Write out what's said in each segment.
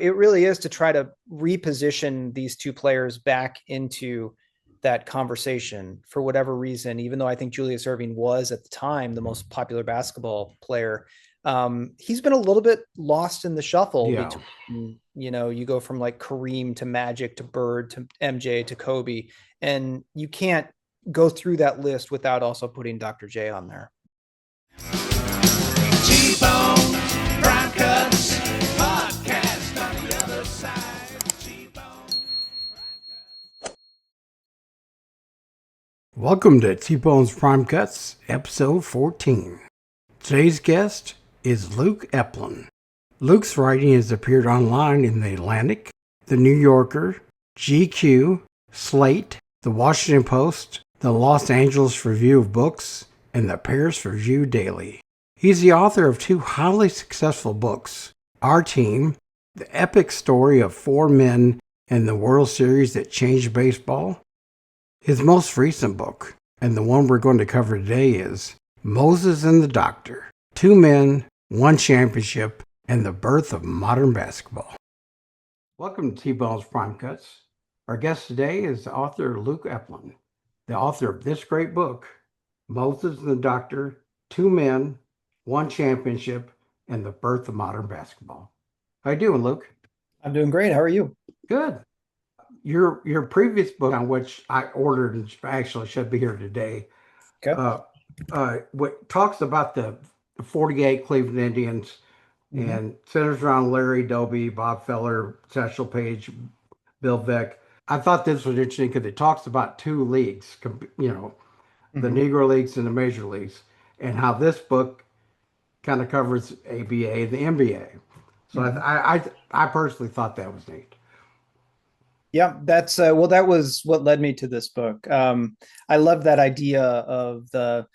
It really is to try to reposition these two players back into that conversation for whatever reason, even though I think Julius Erving was at the time the most popular basketball player. He's been a little bit lost in the shuffle Yeah. between, you go from like Kareem to Magic to Bird to MJ to Kobe, and you can't go through that list without also putting Dr. J on there. T-Bone, Prime Cuts, podcast on the other side. T-Bone. Welcome to T-Bone's Prime Cuts, episode 14. Today's guest is Luke Epplin. Luke's writing has appeared online in The Atlantic, The New Yorker, GQ, Slate, The Washington Post, The Los Angeles Review of Books, and the Paris Review Daily. He's the author of two highly successful books, Our Team, the epic story of four men in the World Series that changed baseball. His most recent book, and the one we're going to cover today, is Moses and the Doctor, Two Men, One Championship, and the Birth of Modern Basketball. Welcome to T-Bone's Prime Cuts. Our guest today is author Luke Epplin, the author of this great book, Moses and the Doctor, Two Men, One Championship, and the Birth of Modern Basketball. How you doing, Luke? I'm doing great. How are you? Good. Your previous book, on which I ordered and actually should be here today, Okay. what talks about the 48 Cleveland Indians and centers around Larry Doby, Bob Feller, Satchel Paige, Bill Veeck. I thought this was interesting because it talks about two leagues, the Negro leagues and the major leagues, and how this book kind of covers ABA and the NBA. So I personally thought that was neat. Yeah, that's that was what led me to this book. I love that idea of the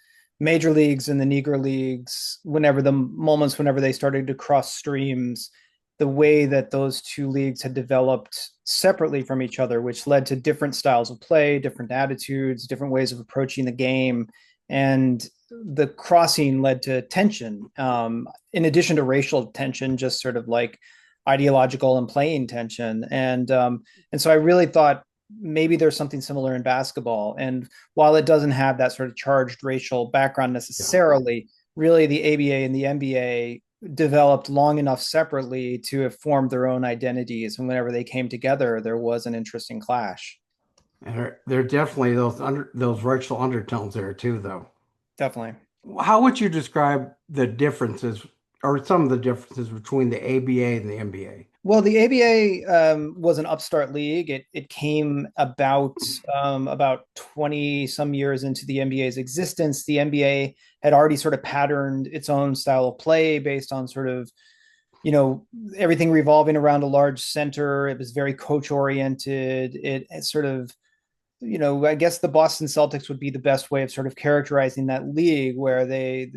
major leagues and the Negro leagues, whenever they started to cross streams, the way that those two leagues had developed separately from each other, which led to different styles of play, different attitudes, different ways of approaching the game. And the crossing led to tension, in addition to racial tension, just sort of like ideological and playing tension. And so I really thought maybe there's something similar in basketball. And while it doesn't have that sort of charged racial background necessarily, really the ABA and the NBA developed long enough separately to have formed their own identities. And whenever they came together, there was an interesting clash. And there are definitely those racial undertones there too, though. Definitely. How would you describe the differences, or some of the differences between the ABA and the NBA? Well, the ABA was an upstart league. It came about 20 some years into the NBA's existence. The NBA had already sort of patterned its own style of play based on sort of, everything revolving around a large center. It was very coach oriented. It sort of, I guess the Boston Celtics would be the best way of sort of characterizing that league, where the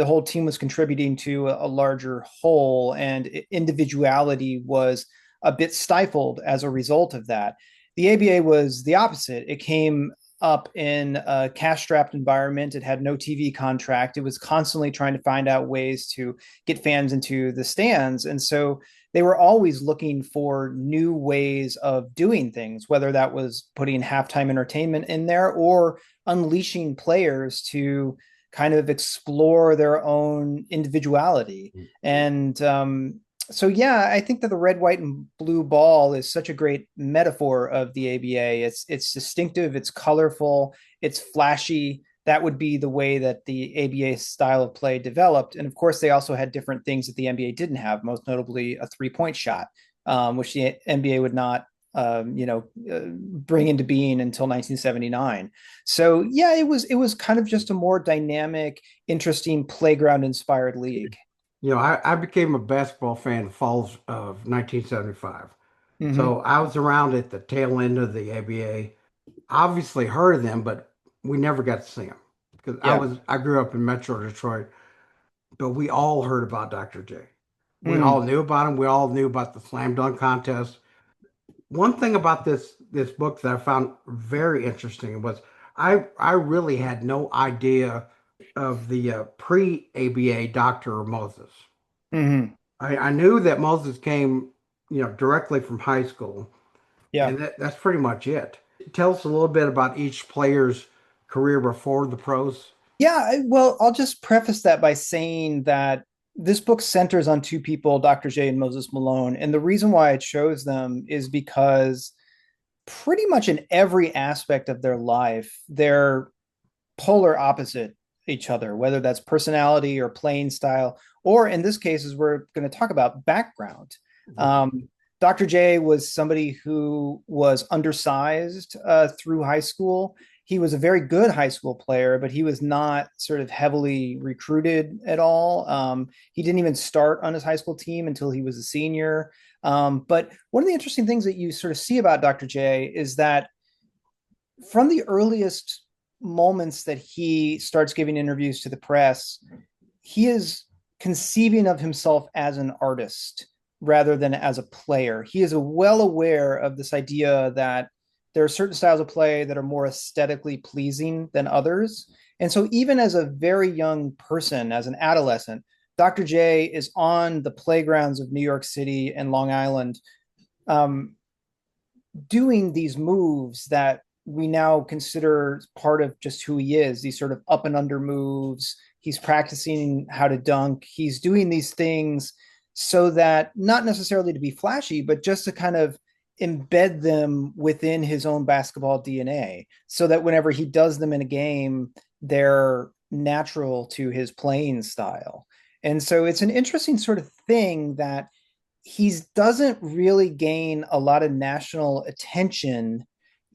whole team was contributing to a larger whole, and individuality was a bit stifled as a result of that. The ABA was the opposite. It came up in a cash-strapped environment. It had no TV contract. It was constantly trying to find out ways to get fans into the stands. And so they were always looking for new ways of doing things, whether that was putting halftime entertainment in there or unleashing players to kind of explore their own individuality. And I think that the red, white, and blue ball is such a great metaphor of the ABA. It's distinctive, it's colorful, it's flashy. That would be the way that the ABA style of play developed. And of course, they also had different things that the NBA didn't have, most notably a three-point shot, which the NBA would not, bring into being until 1979. So yeah, it was kind of just a more dynamic, interesting playground-inspired league. I became a basketball fan in the fall of 1975. Mm-hmm. So I was around at the tail end of the ABA. Obviously heard of them, but we never got to see them because I grew up in Metro Detroit, but we all heard about Dr. J. We all knew about him. We all knew about the slam dunk contest. One thing about this book that I found very interesting was I really had no idea of the pre-ABA Dr. Moses. Mm-hmm. I knew that Moses came, directly from high school, Yeah. and that's pretty much it. Tell us a little bit about each player's career before the pros. Yeah, well, I'll just preface that by saying that this book centers on two people, Dr. J and Moses Malone. And the reason why it shows them is because pretty much in every aspect of their life, they're polar opposite each other, whether that's personality or playing style, or in this case, as we're going to talk about, background. Right. Um, Dr. J was somebody who was undersized through high school. He was a very good high school player, but he was not sort of heavily recruited at all. He didn't even start on his high school team until he was a senior. But one of the interesting things that you sort of see about Dr. J is that from the earliest moments that he starts giving interviews to the press, he is conceiving of himself as an artist rather than as a player. He is well aware of this idea that there are certain styles of play that are more aesthetically pleasing than others. And so, even as a very young person, as an adolescent, Dr. J is on the playgrounds of New York City and Long Island, um, doing these moves that we now consider part of just who he is, these sort of up and under moves. He's practicing how to dunk. He's doing these things so that not necessarily to be flashy, but just to kind of embed them within his own basketball DNA so that whenever he does them in a game, they're natural to his playing style. And so it's an interesting sort of thing that he doesn't really gain a lot of national attention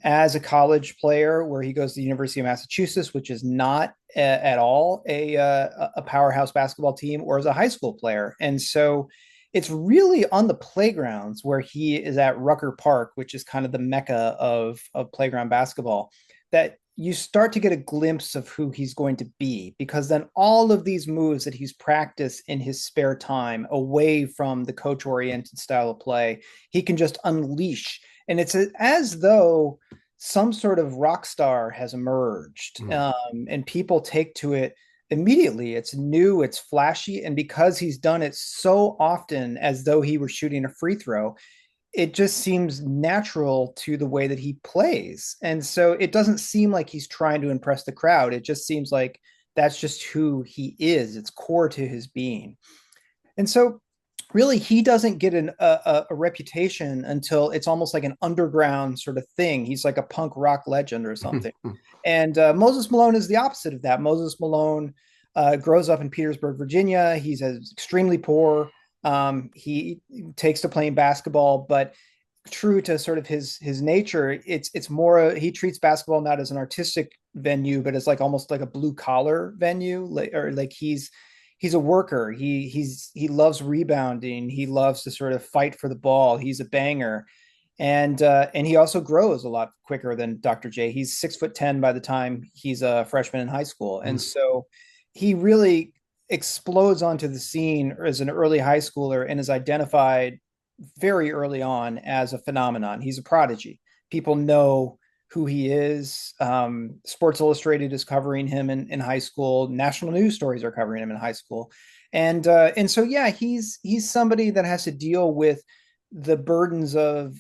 as a college player, where he goes to the University of Massachusetts, which is not at all a powerhouse basketball team, or as a high school player. And so it's really on the playgrounds where he is at Rucker Park, which is kind of the mecca of playground basketball, that you start to get a glimpse of who he's going to be, because then all of these moves that he's practiced in his spare time away from the coach oriented style of play, he can just unleash. And it's as though some sort of rock star has emerged, Mm. and people take to it immediately. It's new, it's flashy. And because he's done it so often as though he were shooting a free throw, it just seems natural to the way that he plays. And so it doesn't seem like he's trying to impress the crowd. It just seems like that's just who he is. It's core to his being. And so really he doesn't get a reputation until it's almost like an underground sort of thing. He's like a punk rock legend or something. And Moses Malone is the opposite of that. Moses Malone grows up in Petersburg, Virginia. He's extremely poor. He takes to playing basketball, but true to sort of his nature, it's more he treats basketball not as an artistic venue, but as like almost like a blue collar venue, or like he's a worker. He loves rebounding. He loves to sort of fight for the ball. He's a banger, and he also grows a lot quicker than Dr. J. He's 6'10" by the time he's a freshman in high school, and so he really explodes onto the scene as an early high schooler and is identified very early on as a phenomenon. He's a prodigy. People know who he is. Sports Illustrated is covering him in high school. National news stories are covering him in high school, and so yeah, he's somebody that has to deal with the burdens of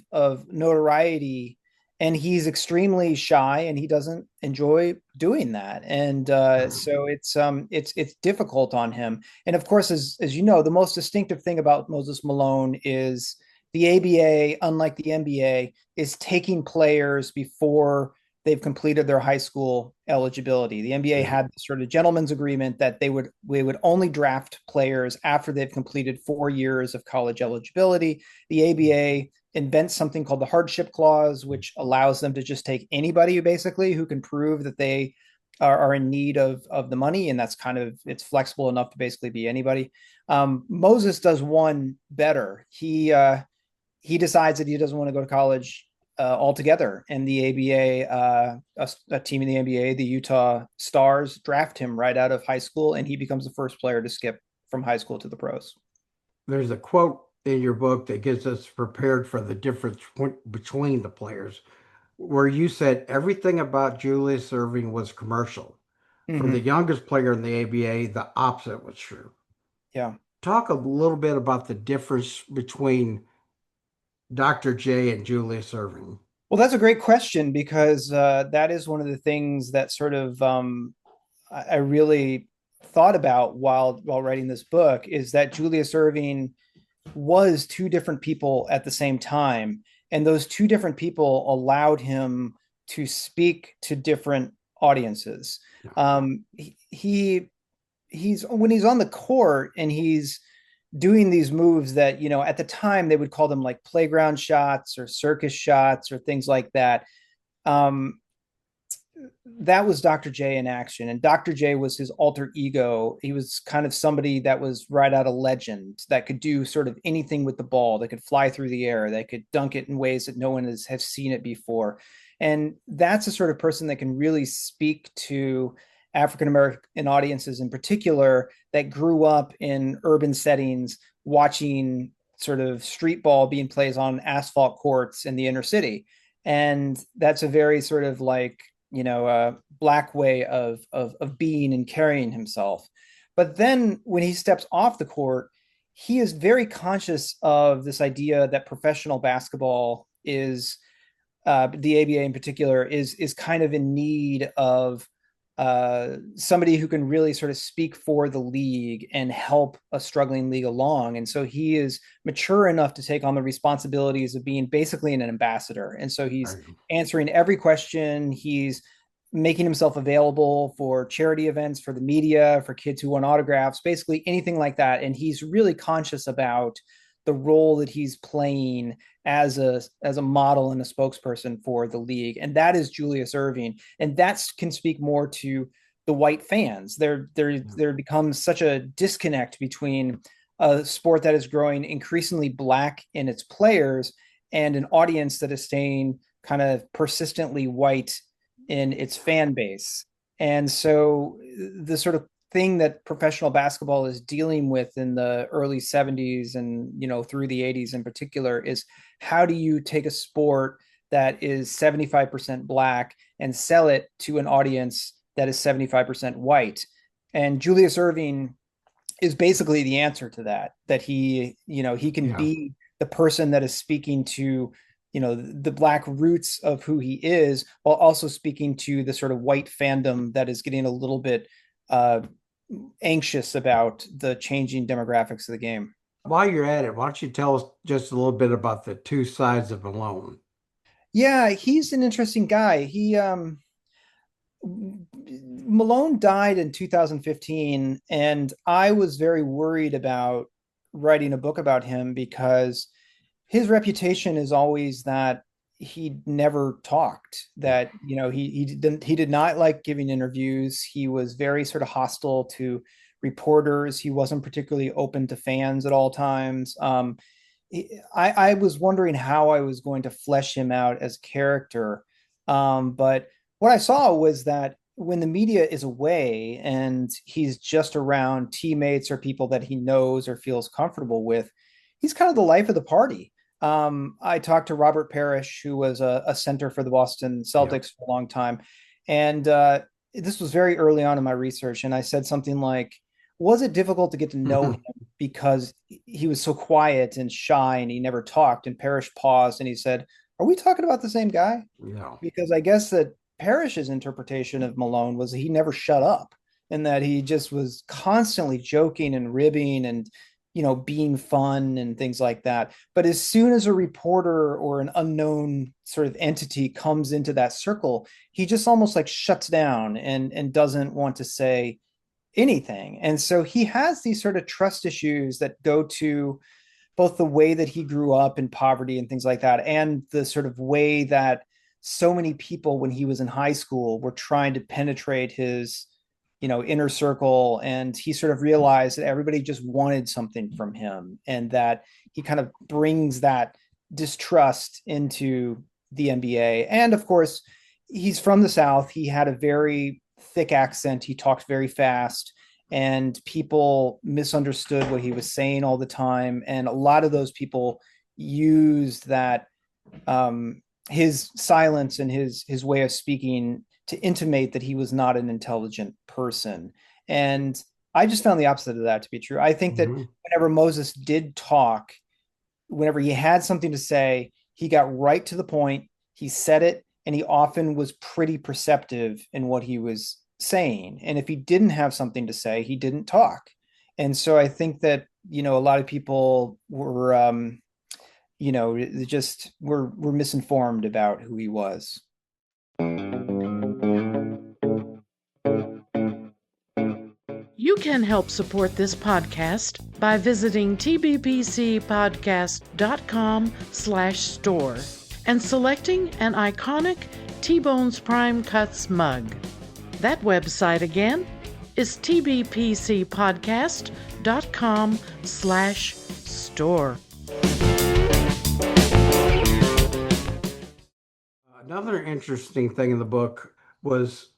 notoriety, and he's extremely shy and he doesn't enjoy doing that, and so it's difficult on him. And of course, as you know, the most distinctive thing about Moses Malone is the ABA, unlike the NBA, is taking players before they've completed their high school eligibility. The NBA Yeah. had this sort of gentleman's agreement that they would only draft players after they've completed 4 years of college eligibility. The ABA invents something called the hardship clause, which allows them to just take anybody basically who can prove that they are in need of the money, and that's kind of, it's flexible enough to basically be anybody. Moses does one better. He decides that he doesn't want to go to college altogether, and the ABA, a team in the NBA, the Utah Stars, draft him right out of high school, and he becomes the first player to skip from high school to the pros. There's a quote in your book that gets us prepared for the difference between the players, where you said everything about Julius Erving was commercial. For the Mm-hmm. youngest player in the ABA, the opposite was true. Yeah. talk a little bit about the difference between Dr. J and Julius Erving. Well, that's a great question because that is one of the things that sort of I really thought about while writing this book is that Julius Erving was two different people at the same time, and those two different people allowed him to speak to different audiences. He's when he's on the court and he's doing these moves that at the time they would call them like playground shots or circus shots or things like that. um that was Dr. J in action. And Dr. J was his alter ego. He was kind of somebody that was right out of legend, that could do sort of anything with the ball, that could fly through the air, that could dunk it in ways that no one has seen it before. And that's the sort of person that can really speak to African American audiences in particular that grew up in urban settings watching sort of street ball being played on asphalt courts in the inner city. And that's a very sort of like black way of being and carrying himself. But then when he steps off the court, he is very conscious of this idea that professional basketball is the ABA in particular is kind of in need of somebody who can really sort of speak for the league and help a struggling league along. And so he is mature enough to take on the responsibilities of being basically an ambassador. And so he's answering every question. He's making himself available for charity events, for the media, for kids who want autographs, basically anything like that. And he's really conscious about the role that he's playing as a model and a spokesperson for the league. And that is Julius Erving. And that can speak more to the white fans. There becomes such a disconnect between a sport that is growing increasingly black in its players and an audience that is staying kind of persistently white in its fan base. And so the sort of thing that professional basketball is dealing with in the early 70s and through the 80s in particular is how do you take a sport that is 75% black and sell it to an audience that is 75% white. And Julius Erving is basically the answer to that he can be the person that is speaking to the black roots of who he is, while also speaking to the sort of white fandom that is getting a little bit anxious about the changing demographics of the game. While you're at it, why don't you tell us just a little bit about the two sides of Malone? Yeah, he's an interesting guy. Malone died in 2015, and I was very worried about writing a book about him because his reputation is always that he never talked, that he did not like giving interviews. He was very sort of hostile to reporters. He wasn't particularly open to fans at all times. I was wondering how I was going to flesh him out as a character, but what I saw was that when the media is away and he's just around teammates or people that he knows or feels comfortable with, he's kind of the life of the party. I talked to Robert Parrish, who was a center for the Boston Celtics for a long time. And this was very early on in my research. And I said something like, was it difficult to get to know him because he was so quiet and shy and he never talked? And Parrish paused and he said, are we talking about the same guy? No. Because I guess that Parrish's interpretation of Malone was he never shut up and that he just was constantly joking and ribbing and being fun and things like that. But as soon as a reporter or an unknown sort of entity comes into that circle, he just almost like shuts down and doesn't want to say anything. And so he has these sort of trust issues that go to both the way that he grew up in poverty and things like that, and the sort of way that so many people when he was in high school were trying to penetrate his inner circle, and he sort of realized that everybody just wanted something from him, and that he kind of brings that distrust into the NBA. And of course, he's from the South. He had a very thick accent. He talked very fast, and people misunderstood what he was saying all the time. And a lot of those people used that his silence and his way of speaking to intimate that he was not an intelligent person. And I just found the opposite of that to be true. I think that Mhm. whenever Moses did talk, whenever he had something to say, he got right to the point. He said it, and he often was pretty perceptive in what he was saying. And if he didn't have something to say, he didn't talk. And so I think that, a lot of people were, just were misinformed about who he was. You can help support this podcast by visiting tbpcpodcast.com/store and selecting an iconic T-Bones Prime Cuts mug. That website again is tbpcpodcast.com/store. Another interesting thing in the book was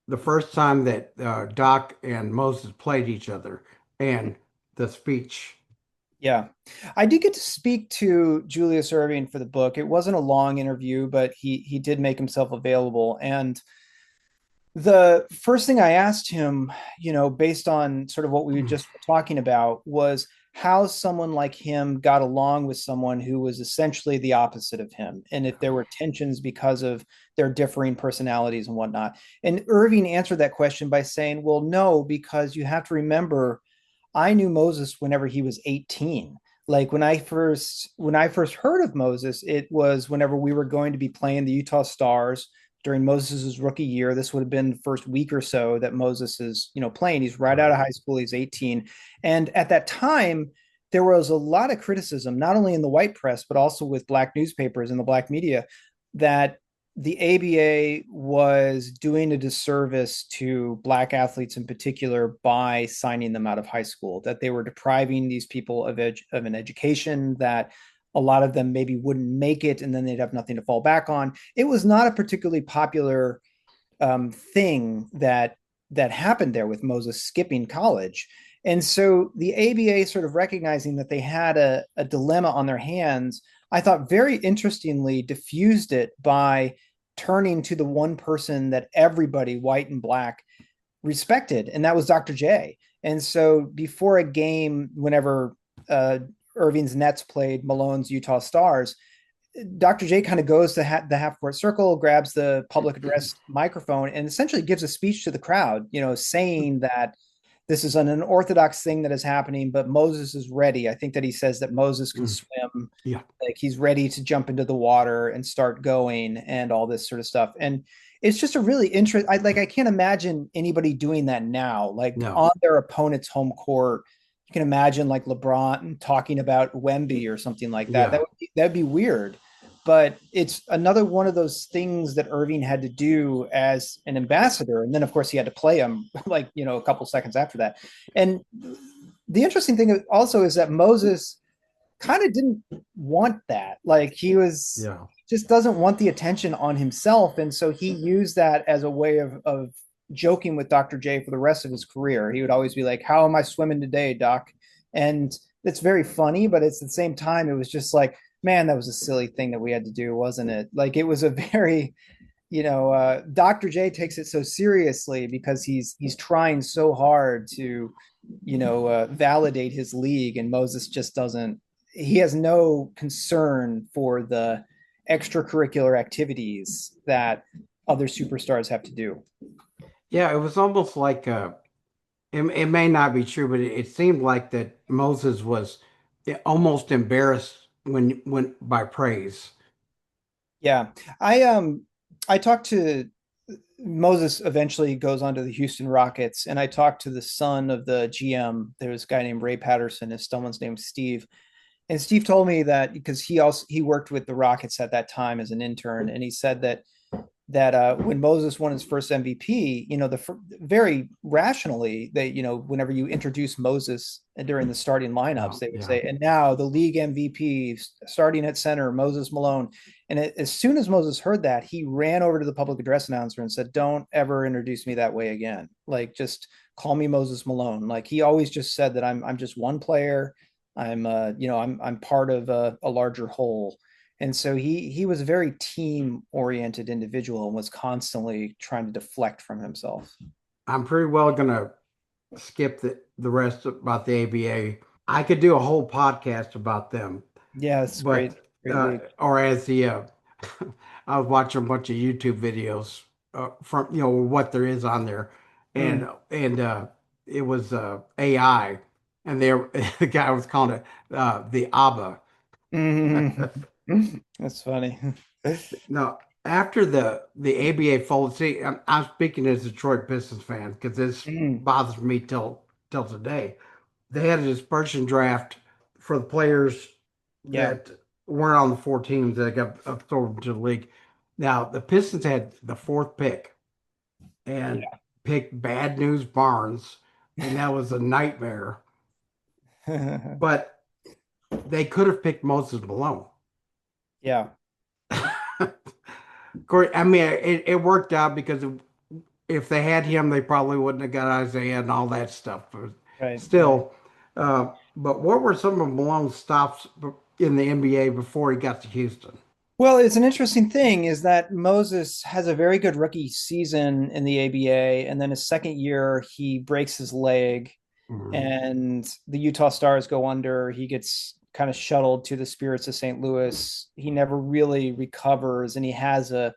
the first time that Doc and Moses played each other and the speech. Yeah. I did get to speak to Julius Erving for the book. It wasn't a long interview, but he did make himself available. And the first thing I asked him, based on sort of what we were just talking about, was how someone like him got along with someone who was essentially the opposite of him, and if there were tensions because of their differing personalities and whatnot. And Irving answered that question by saying, well, no, because you have to remember, I knew Moses whenever he was 18. Like when I first heard of Moses, it was whenever we were going to be playing the Utah Stars during Moses's rookie year. This would have been the first week or so that Moses is, playing. He's right out of high school. He's 18. And at that time, there was a lot of criticism, not only in the white press, but also with black newspapers and the black media, that the ABA was doing a disservice to black athletes in particular by signing them out of high school, that they were depriving these people of an education, that a lot of them maybe wouldn't make it and then they'd have nothing to fall back on. It was not a particularly popular thing that happened there with Moses skipping college. And so the ABA, sort of recognizing that they had a dilemma on their hands, I thought very interestingly diffused it by turning to the one person that everybody, white and black, respected, and that was Dr. J. And so before a game, whenever Irving's Nets played Malone's Utah Stars, Dr. J kind of goes to the half court circle, grabs the public address microphone, and essentially gives a speech to the crowd, saying that this is an unorthodox thing that is happening, but Moses is ready. I think that he says that Moses can swim. Yeah. Like he's ready to jump into the water and start going and all this sort of stuff. And it's just a really interesting, I can't imagine anybody doing that now, like No. on their opponent's home court. You can imagine like LeBron talking about Wemby or something like that. Yeah. That'd be weird. But it's another one of those things that Irving had to do as an ambassador. And then, of course, he had to play him like, a couple seconds after that. And the interesting thing also is that Moses kind of didn't want that. Like just doesn't want the attention on himself. And so he used that as a way of joking with Dr. J for the rest of his career. He would always be like, how am I swimming today, Doc? And it's very funny, but it's at the same time, it was just like, man, that was a silly thing that we had to do, wasn't it? Like it was a very, Dr. J takes it so seriously because he's trying so hard to, validate his league, and Moses just doesn't. He has no concern for the extracurricular activities that other superstars have to do. Yeah, it was almost like it may not be true, but it seemed like that Moses was almost embarrassed when by praise. Yeah. I talked to Moses eventually goes on to the Houston Rockets, and I talked to the son of the GM. There was a guy named Ray Patterson. Someone's named Steve. And Steve told me that because he worked with the Rockets at that time as an intern, and he said that when Moses won his first MVP, very rationally, whenever you introduce Moses during the starting lineups, they would say, and now the league MVP starting at center, Moses Malone. And as soon as Moses heard that, he ran over to the public address announcer and said, don't ever introduce me that way again. Like, just call me Moses Malone. Like, he always just said that I'm just one player. I'm part of a larger whole. And so he was a very team-oriented individual and was constantly trying to deflect from himself. I'm pretty well going to skip the rest about the ABA. I could do a whole podcast about them, Yeah, it's great. but Great league. or as the I was watching a bunch of YouTube videos from what there is on there, Mm. and it was AI, and there the guy was calling it the ABBA. Mhm. That's funny. Now, after the ABA folded, see, I'm speaking as a Detroit Pistons fan because this Mm. bothers me till today. They had a dispersion draft for the players Yeah. that weren't on the four teams that got absorbed into the league. Now, the Pistons had the fourth pick and picked Bad News Barnes, and that was a nightmare. But they could have picked Moses Malone. Yeah. Corey, I mean, it worked out because if they had him, they probably wouldn't have got Isaiah and all that stuff. But Right. Right. still, but what were some of Malone's stops in the NBA before he got to Houston? Well, it's an interesting thing is that Moses has a very good rookie season in the ABA, and then his second year he breaks his leg, Mhm. and the Utah Stars go under. He gets kind of shuttled to the Spirits of St. Louis. He never really recovers, and he has a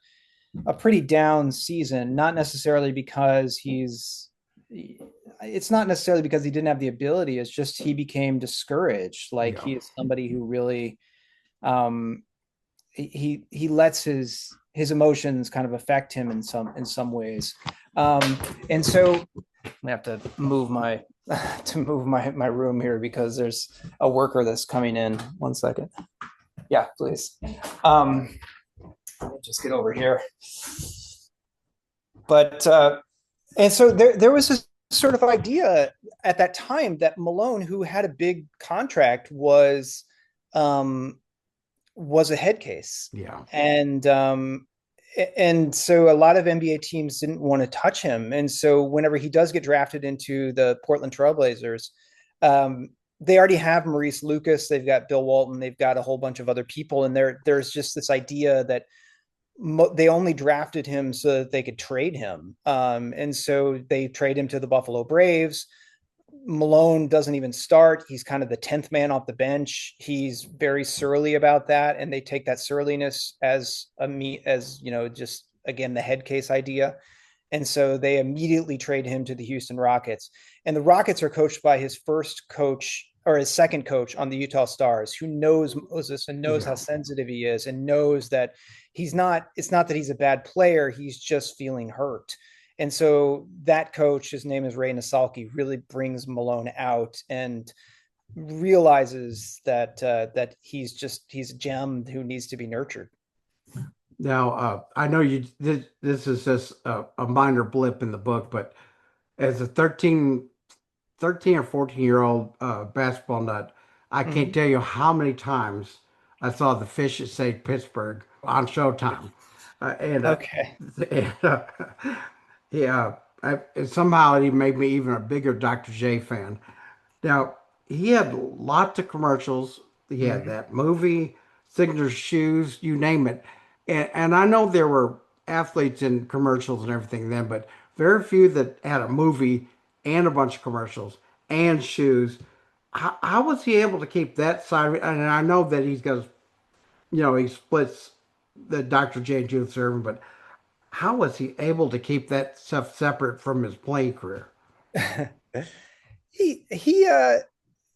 pretty down season. Not necessarily because it's not necessarily because he didn't have the ability. It's just he became discouraged. Like Yeah. he is somebody who really um, he lets his emotions kind of affect him in some ways. And so I have to move my my room here because there's a worker that's coming in. 1 second. Yeah, please. Let me just get over here. But and so there was this sort of idea at that time that Malone, who had a big contract, was a head case, Yeah. and so a lot of NBA teams didn't want to touch him, and so whenever he does get drafted into the Portland Trailblazers, they already have Maurice Lucas, they've got Bill Walton, they've got a whole bunch of other people, and there's just this idea that they only drafted him so that they could trade him, and so they trade him to the Buffalo Braves. Malone doesn't even start. He's kind of the 10th man off the bench. He's very surly about that. And they take that surliness as just again, the head case idea. And so they immediately trade him to the Houston Rockets. And the Rockets are coached by his first coach or his second coach on the Utah Stars, who knows Moses and knows how Yeah. sensitive he is and knows that it's not that he's a bad player. He's just feeling hurt. And so that coach, his name is Ray Nasalki, really brings Malone out and realizes that he's a gem who needs to be nurtured. Now, I know this is just a minor blip in the book, but as a 13 or 14-year-old basketball nut, I can't Mhm. tell you how many times I saw the fish at St. Pittsburgh on Showtime. And Okay. and yeah, and somehow he made me even a bigger Dr. J fan. Now, he had lots of commercials. He had Mhm. that movie, signature shoes, you name it. And I know there were athletes in commercials and everything then, but very few that had a movie and a bunch of commercials and shoes. How was he able to keep that side of it? And I know that he splits the Dr. J and Julius Erving, but how was he able to keep that stuff separate from his playing career? he he uh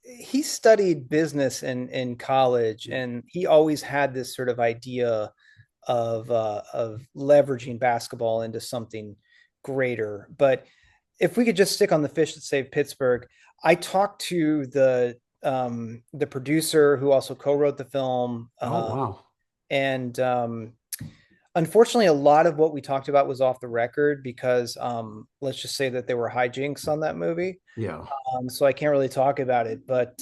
he studied business in college, and he always had this sort of idea of leveraging basketball into something greater. But if we could just stick on the fish that saved Pittsburgh, I talked to the producer who also co-wrote the film, Oh, wow. and unfortunately, a lot of what we talked about was off the record because let's just say that there were hijinks on that movie. Yeah. So I can't really talk about it, but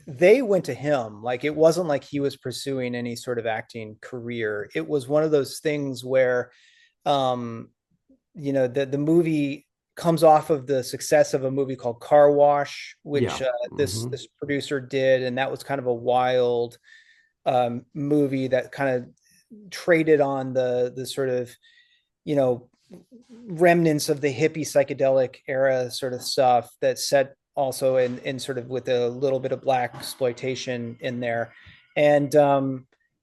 they went to him. Like it wasn't like he was pursuing any sort of acting career. It was one of those things where, um, the movie comes off of the success of a movie called Car Wash, which Yeah. this producer did, and that was kind of a wild movie that kind of traded on the sort of, you know, remnants of the hippie psychedelic era sort of stuff that set also in sort of with a little bit of black exploitation in there. And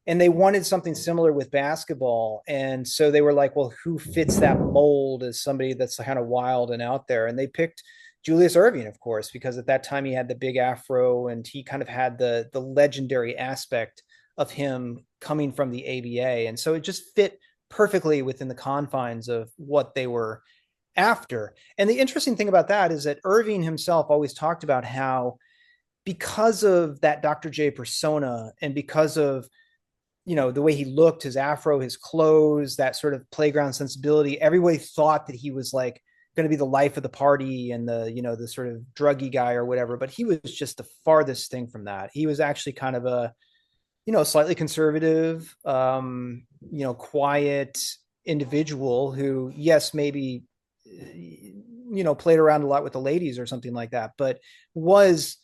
they wanted something similar with basketball. And so they were like, well, who fits that mold as somebody that's kind of wild and out there? And they picked Julius Erving, of course, because at that time he had the big afro and he kind of had the legendary aspect of him coming from the ABA. And so it just fit perfectly within the confines of what they were after. And the interesting thing about that is that Erving himself always talked about how, because of that Dr. J persona and because of, the way he looked, his afro, his clothes, that sort of playground sensibility, everybody thought that he was like going to be the life of the party and the sort of druggy guy or whatever. But he was just the farthest thing from that. He was actually kind of a, slightly conservative, quiet individual who, yes, maybe, played around a lot with the ladies or something like that, but was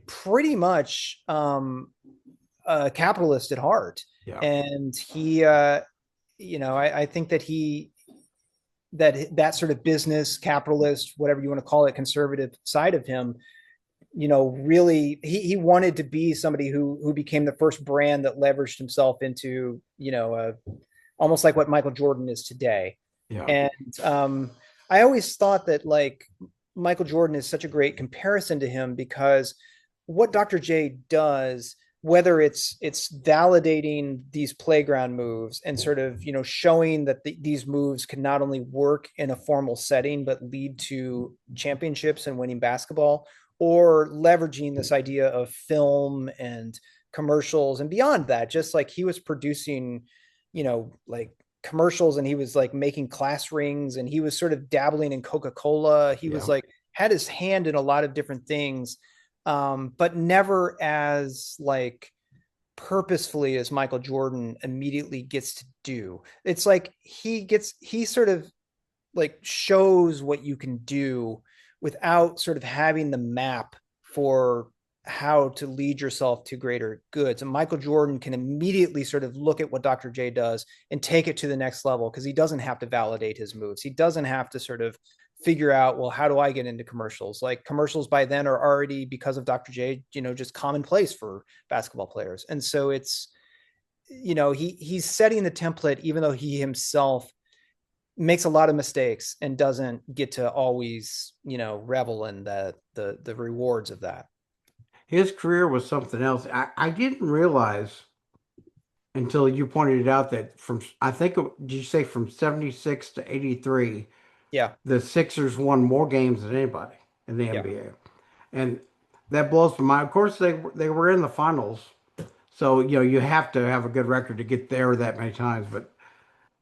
pretty much a capitalist at heart. Yeah. And he, I think that that sort of business capitalist, whatever you want to call it, conservative side of him, really he wanted to be somebody who became the first brand that leveraged himself into, almost like what Michael Jordan is today. Yeah. And I always thought that like Michael Jordan is such a great comparison to him, because what Dr. J does, whether it's validating these playground moves and sort of, showing that these moves can not only work in a formal setting, but lead to championships and winning basketball, or leveraging this idea of film and commercials and beyond that, just like he was producing, like commercials, and he was like making class rings, and he was sort of dabbling in Coca-Cola. He was like, had his hand in a lot of different things. But never as like purposefully as Michael Jordan immediately gets to do. It's like he sort of like shows what you can do without sort of having the map for how to lead yourself to greater goods. And Michael Jordan can immediately sort of look at what Dr. J does and take it to the next level, because he doesn't have to validate his moves. He doesn't have to sort of figure out, well, how do I get into commercials? Like commercials by then are already, because of Dr. J, just commonplace for basketball players. And so it's, he's setting the template, even though he himself makes a lot of mistakes and doesn't get to always, revel in the rewards of that. His career was something else. I didn't realize until you pointed it out that did you say from 76 to 83, yeah, the Sixers won more games than anybody in the NBA. And that blows my mind. Of course, they were in the finals. So, you have to have a good record to get there that many times. But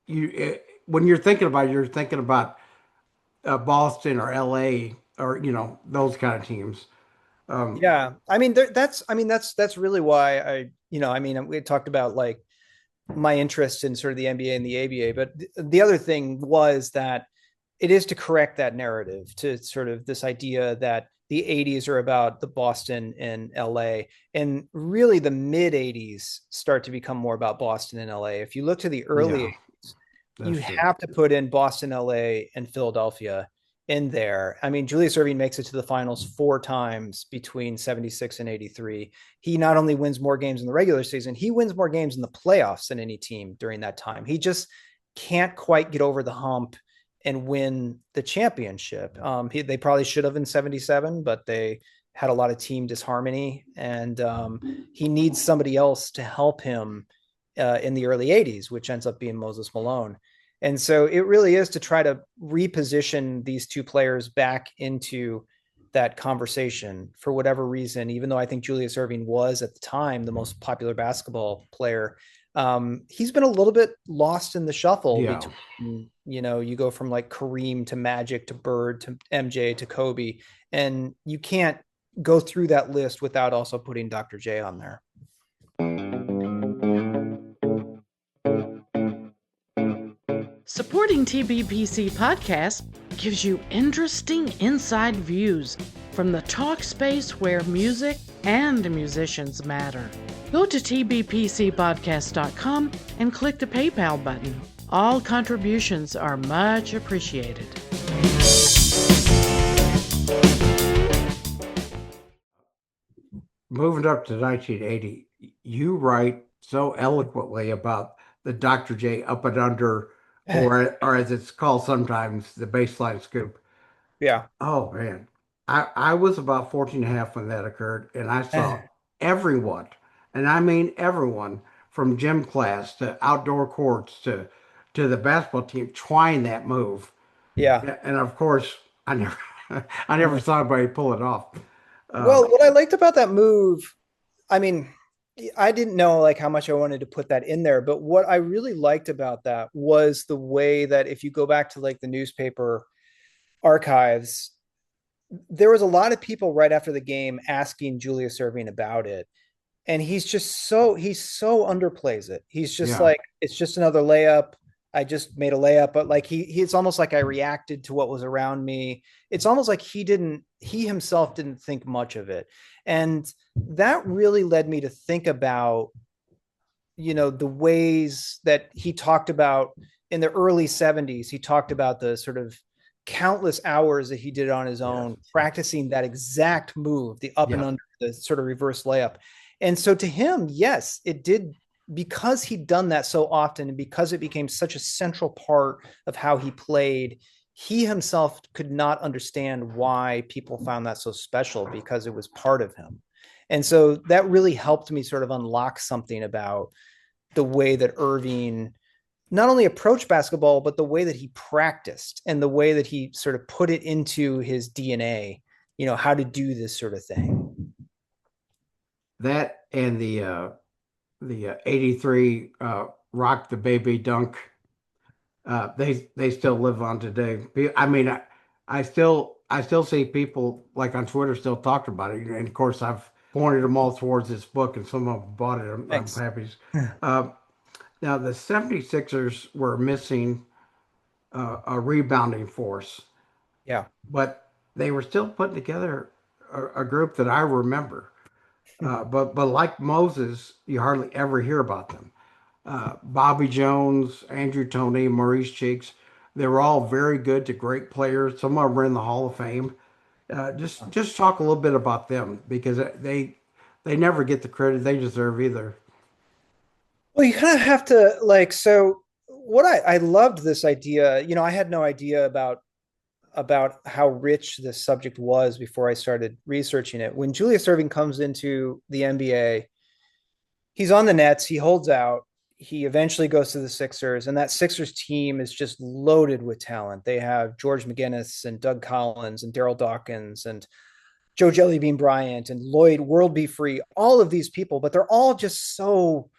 when you're thinking about it, you're thinking about Boston or LA or, those kind of teams. Yeah. I mean, that's really why we talked about like my interest in sort of the NBA and the ABA, but the other thing was that it is to correct that narrative, to sort of this idea that the 80s are about the Boston and LA, and really the mid 80s start to become more about Boston and LA. If you look to the early 80s, you have to put in Boston, LA, and Philadelphia in there. I mean, Julius Erving makes it to the finals 4 times between 76 and 83. He not only wins more games in the regular season, he wins more games in the playoffs than any team during that time. He just can't quite get over the hump and win the championship. They probably should have in 77, but they had a lot of team disharmony, and he needs somebody else to help him in the early 80s, which ends up being Moses Malone. And so it really is to try to reposition these two players back into that conversation for whatever reason, even though I think Julius Erving was at the time the most popular basketball player. He's been a little bit lost in the shuffle between, you go from like Kareem to Magic to Bird to MJ to Kobe, and you can't go through that list without also putting Dr. J on there. Supporting TBPC podcast gives you interesting inside views from the talk space where music and musicians matter. Go to tbpcpodcast.com and click the PayPal button. All contributions are much appreciated. Moving up to 1980, you write so eloquently about the Dr. J up and under, or as it's called sometimes, the baseline scoop. Yeah. Oh man. I was about 14 and a half when that occurred, and I saw everyone, and I mean everyone, from gym class to outdoor courts to the basketball team trying that move. Yeah. And of course, I never I never saw anybody pull it off. Well, what I liked about that move, I mean, I didn't know like how much I wanted to put that in there, but what I really liked about that was the way that if you go back to like the newspaper archives, there was a lot of people right after the game asking Julius Erving about it. And he's so underplays it. He's just Yeah. like, it's just another layup. I just made a layup, but like it's almost like I reacted to what was around me. It's almost like he himself didn't think much of it. And that really led me to think about, the ways that he talked about in the early 70s. He talked about the sort of countless hours that he did on his Yes. own, practicing that exact move, the up and Yeah. under, the sort of reverse layup. And so to him, yes, it did, because he'd done that so often and because it became such a central part of how he played. He himself could not understand why people found that so special, because it was part of him. And so that really helped me sort of unlock something about the way that Erving not only approached basketball, but the way that he practiced and the way that he sort of put it into his DNA, how to do this sort of thing. That and the 83 Rock the Baby Dunk, they still live on today. I mean, I still see people like on Twitter still talk about it, and of course I've pointed them all towards this book, and some of them bought it. I'm Thanks. happy. Uh, Now the 76ers were missing a rebounding force, Yeah. but they were still putting together a group that I remember. But like Moses, you hardly ever hear about them. Bobby Jones, Andrew Toney, Maurice Cheeks, they were all very good to great players. Some of them are in the Hall of Fame. Just talk a little bit about them, because they never get the credit they deserve either. Well, you kind of have to like, so what I loved this idea, I had no idea about how rich this subject was before I started researching it. When Julius Erving comes into the NBA, he's on the Nets, he holds out, he eventually goes to the Sixers, and that Sixers team is just loaded with talent. They have George McGinnis and Doug Collins and Daryl Dawkins and Joe Jellybean Bryant and Lloyd World Be Free, all of these people, but they're all just so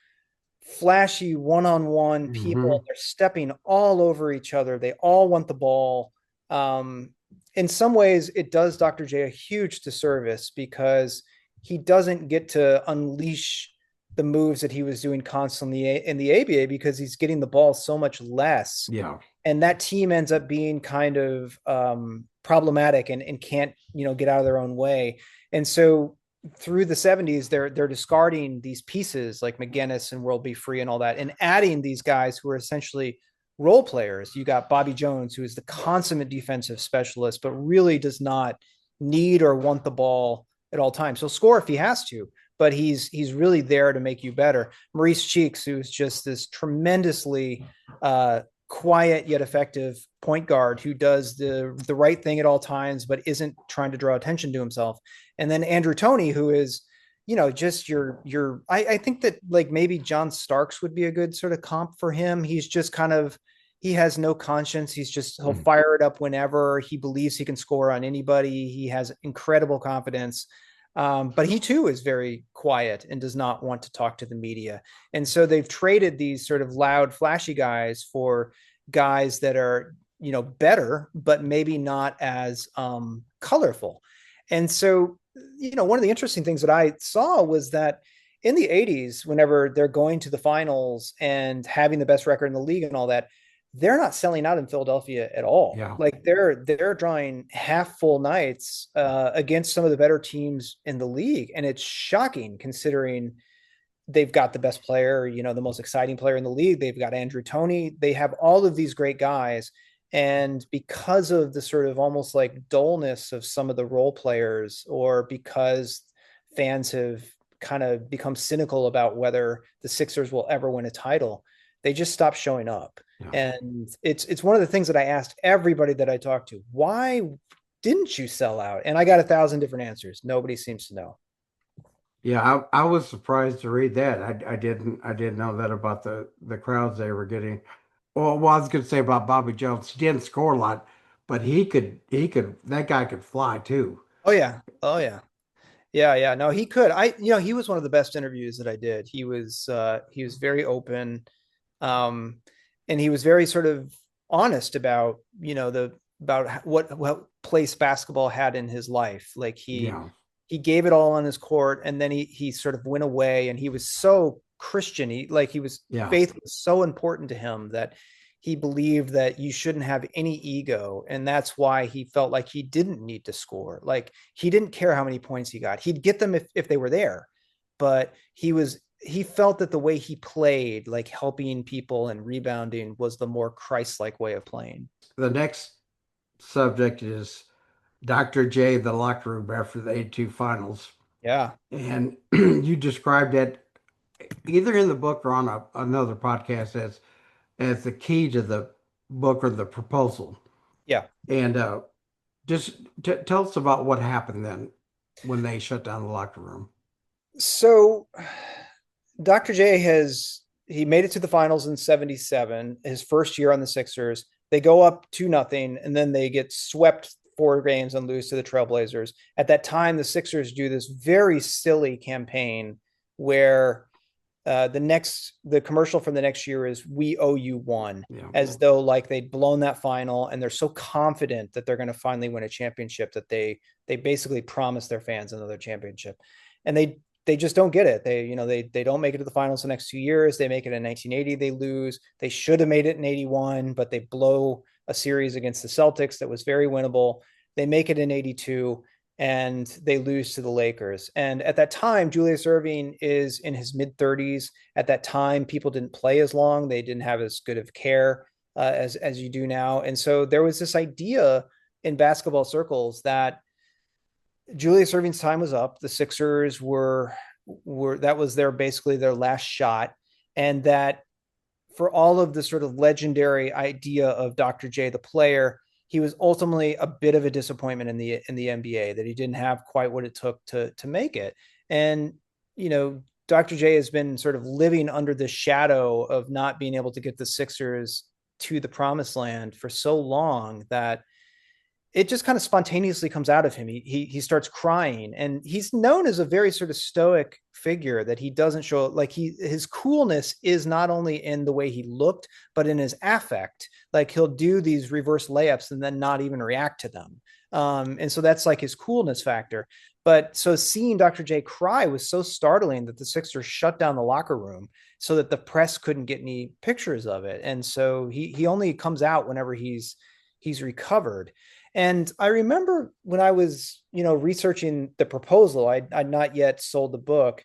flashy one-on-one people. Hmm. They're stepping all over each other. They all want the ball. Um, in some ways, it does Dr. J a huge disservice, because he doesn't get to unleash the moves that he was doing constantly in the ABA, because he's getting the ball so much less. Yeah. And that team ends up being kind of problematic and can't, get out of their own way. And so through the 70s, they're discarding these pieces like McGinnis and World Be Free and all that, and adding these guys who are essentially role players. You got Bobby Jones, who is the consummate defensive specialist, but really does not need or want the ball at all times. He'll score if he has to, but he's really there to make you better. Maurice Cheeks, who's just this tremendously quiet yet effective point guard who does the right thing at all times, but isn't trying to draw attention to himself. And then Andrew Toney, who is, just I think that like maybe John Starks would be a good sort of comp for him. He's just kind of, he has no conscience. He'll fire it up whenever he believes he can score on anybody. He has incredible confidence. But he too is very quiet and does not want to talk to the media. And so they've traded these sort of loud, flashy guys for guys that are, better, but maybe not as colorful. And so, one of the interesting things that I saw was that in the 80s, whenever they're going to the finals and having the best record in the league and all that, they're not selling out in Philadelphia at all. Yeah. Like they're drawing half full nights against some of the better teams in the league, and it's shocking considering they've got the best player, the most exciting player in the league. They've got Andrew Toney. They have all of these great guys. And because of the sort of almost like dullness of some of the role players, or because fans have kind of become cynical about whether the Sixers will ever win a title, they just stop showing up. Yeah. And it's one of the things that I asked everybody that I talked to: why didn't you sell out? And I got 1,000 different answers. Nobody seems to know. Yeah, I was surprised to read that. I didn't know that about the crowds they were getting. Well, what I was going to say about Bobby Jones, he didn't score a lot, but he could that guy could fly too. Oh yeah. Oh yeah. Yeah, yeah. No, he could. He was one of the best interviews that I did. He was very open. Um, and he was very sort of honest about, what place basketball had in his life. Like Yeah, he gave it all on his court, and then he sort of went away, and he was so Christian. yeah. Faith was so important to him that he believed that you shouldn't have any ego, and that's why he felt like he didn't need to score. Like he didn't care how many points he got. He'd get them if they were there, but he felt that the way he played, like helping people and rebounding, was the more Christ-like way of playing. The next subject is Dr. J, the locker room after the 82 finals. Yeah. And you described that either in the book or on another podcast as the key to the book or the proposal. Yeah. And just tell us about what happened then when they shut down the locker room. So Dr. J he made it to the finals in 77, his first year on the Sixers. They go up 2-0, and then they get swept 4 games and lose to the Trailblazers. At that time, the Sixers do this very silly campaign where the commercial for the next year is "We owe you one," Yeah. as though like they'd blown that final, and they're so confident that they're going to finally win a championship that they basically promise their fans another championship. And they just don't get it. They don't make it to the finals the next 2 years. They make it in 1980, they lose. They should have made it in 81, but they blow a series against the Celtics that was very winnable. They make it in 82, and they lose to the Lakers. And at that time, Julius Erving is in his mid-30s. At that time, people didn't play as long. They didn't have as good of care as you do now. And so there was this idea in basketball circles that Julius Erving's time was up. The Sixers were that was basically their last shot, and that for all of the sort of legendary idea of Dr. J the player, he was ultimately a bit of a disappointment in the NBA, that he didn't have quite what it took to make it. And Dr. J has been sort of living under the shadow of not being able to get the Sixers to the promised land for so long that it just kind of spontaneously comes out of him. He starts crying, and he's known as a very sort of stoic figure, that he doesn't show, like, his coolness is not only in the way he looked, but in his affect. Like he'll do these reverse layups and then not even react to them. And so that's like his coolness factor. But so seeing Dr. J cry was so startling that the Sixers shut down the locker room so that the press couldn't get any pictures of it. And so he only comes out whenever he's recovered. And I remember when I was, researching the proposal, I'd not yet sold the book.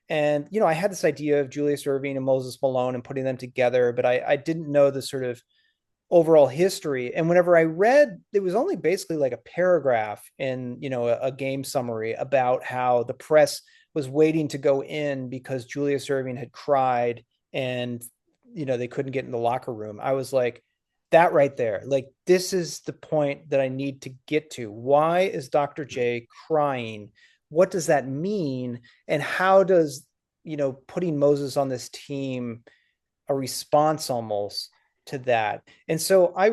And, I had this idea of Julius Erving and Moses Malone and putting them together, but I didn't know the sort of overall history. And whenever I read, it was only basically like a paragraph in, a game summary about how the press was waiting to go in because Julius Erving had cried and, they couldn't get in the locker room. I was like, that right there, like, this is the point that I need to get to. Why is Dr. J crying? What does that mean? And how does, putting Moses on this team a response almost to that? And so I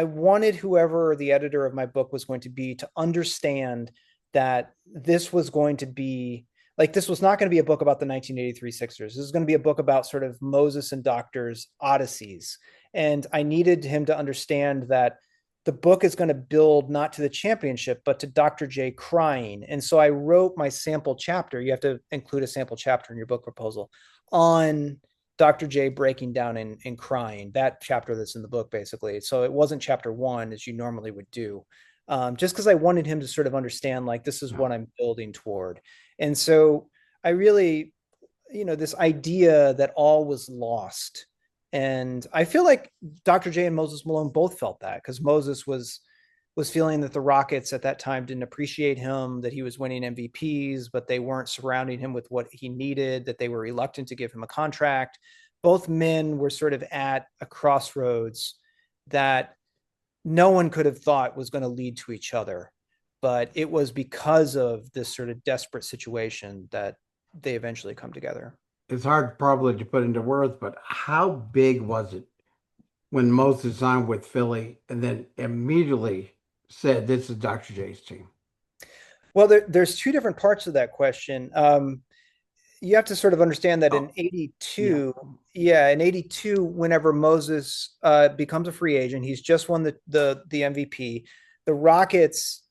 wanted whoever the editor of my book was going to be to understand that this was going to be like, this was not going to be a book about the 1983 Sixers. This is going to be a book about sort of Moses and Doctor's odysseys. And I needed him to understand that the book is going to build not to the championship, but to Dr. J crying. And so I wrote my sample chapter. You have to include a sample chapter in your book proposal on Dr. J breaking down and crying, that chapter that's in the book, basically. So it wasn't chapter 1 as you normally would do, just because I wanted him to sort of understand, like, this is what I'm building toward. And so I really, this idea that all was lost. And I feel like Dr. J and Moses Malone both felt that, because Moses was feeling that the Rockets at that time didn't appreciate him, that he was winning MVPs, but they weren't surrounding him with what he needed, that they were reluctant to give him a contract. Both men were sort of at a crossroads that no one could have thought was going to lead to each other. But it was because of this sort of desperate situation that they eventually come together. It's hard probably to put into words, but how big was it when Moses signed with Philly and then immediately said, "This is Dr. J's team"? Well, there's two different parts of that question. You have to sort of understand that in Oh, yeah. 82, in 82, whenever Moses becomes a free agent, he's just won the MVP. The Rockets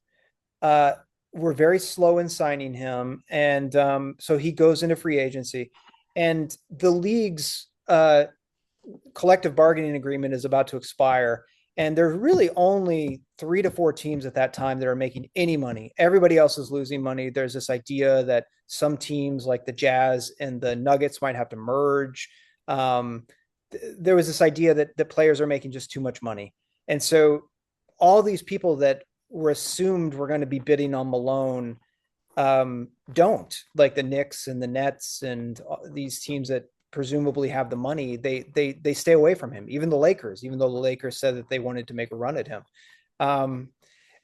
uh, were very slow in signing him, and so he goes into free agency, and the league's collective bargaining agreement is about to expire. And there's really only 3 to 4 teams at that time that are making any money. Everybody else is losing money. There's this idea that some teams like the Jazz and the Nuggets might have to merge. Um, there was this idea that the players are making just too much money. And so all these people that were assumed were going to be bidding on Malone don't, like the Knicks and the Nets and these teams that presumably have the money. They stay away from him. Even the Lakers, even though the Lakers said that they wanted to make a run at him. Um,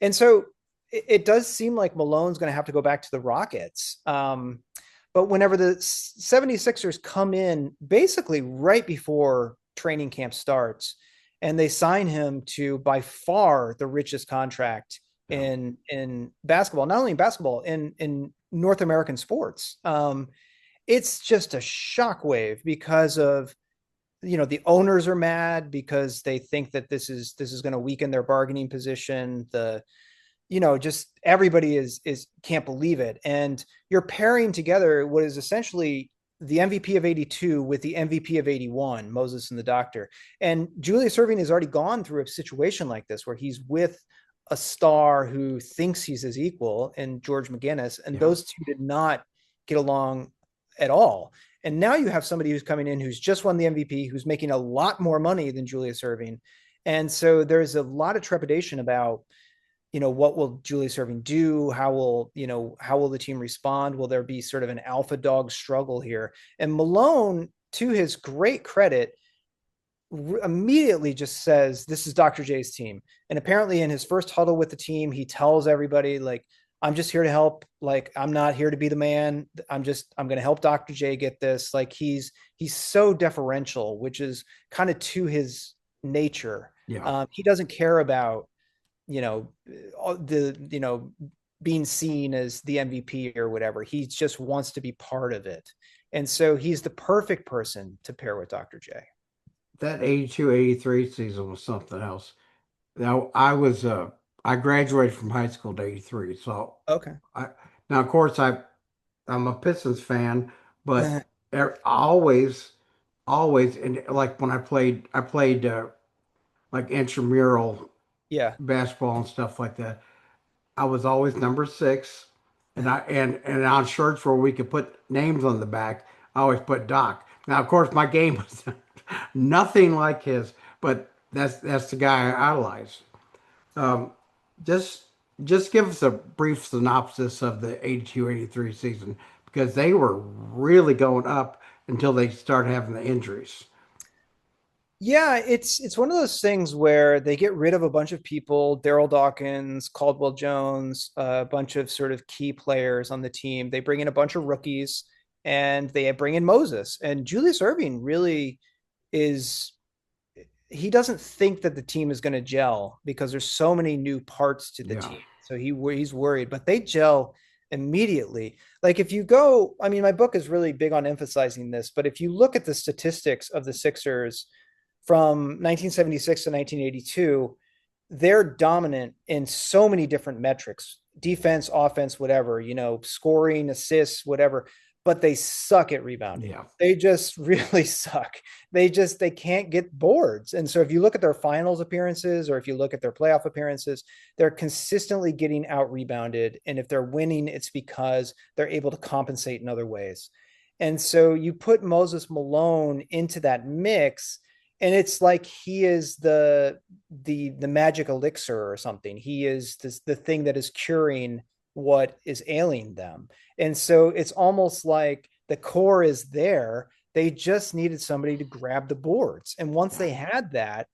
and so it does seem like Malone's going to have to go back to the Rockets. But whenever the 76ers come in, basically right before training camp starts, and they sign him to by far the richest contract Yeah. in basketball, not only in basketball, in North American sports. It's just a shockwave because of, the owners are mad because they think that this is going to weaken their bargaining position. Just everybody is can't believe it. And you're pairing together what is essentially the MVP of 82 with the MVP of 81, Moses and the Doctor. And Julius Erving has already gone through a situation like this where he's with a star who thinks he's his equal in George McGinnis, and Yeah. those two did not get along at all. And now you have somebody who's coming in who's just won the MVP, who's making a lot more money than Julius Erving. And so there's a lot of trepidation about, what will Julius Erving do? How will the team respond? Will there be sort of an alpha dog struggle here? And Malone, to his great credit, immediately just says, this is Dr. J's team. And apparently in his first huddle with the team, he tells everybody, like, I'm just here to help. Like, I'm not here to be the man. I'm going to help Dr. J get this. Like, he's so deferential, which is kind of to his nature. Yeah. He doesn't care about, the being seen as the MVP or whatever. He just wants to be part of it. And so he's the perfect person to pair with Dr. J. That 82-83 season was something else. Now I graduated from high school in 83. So Okay. I now of course I'm a Pistons fan, but always and like when I played like intramural Yeah. basketball and stuff like that. I was always number 6, and on shirts where we could put names on the back, I always put Doc. Now, of course, my game was nothing like his, but that's the guy I idolize. Um, just just give us a brief synopsis of the 82-83 season because they were really going up until they started having the injuries. Yeah, it's one of those things where they get rid of a bunch of people, Daryl Dawkins, Caldwell Jones, a bunch of sort of key players on the team. They bring in a bunch of rookies, and they bring in Moses. And Julius Erving really is, he doesn't think that the team is going to gel because there's so many new parts to the Yeah, team. So he's worried, but they gel immediately. Like, if you go, I mean, my book is really big on emphasizing this, but if you look at the statistics of the Sixers from 1976 to 1982, they're dominant in so many different metrics: defense, offense, whatever, scoring, assists, whatever. But they suck at rebounding. yeah, They just really suck. They can't get boards. And so if you look at their finals appearances or if you look at their playoff appearances, they're consistently getting out rebounded. And if they're winning, it's because they're able to compensate in other ways. And so you put Moses Malone into that mix, and it's like he is the magic elixir or something. He is the thing that is curing what is ailing them. And so it's almost like the core is there. They just needed somebody to grab the boards. And once they had that,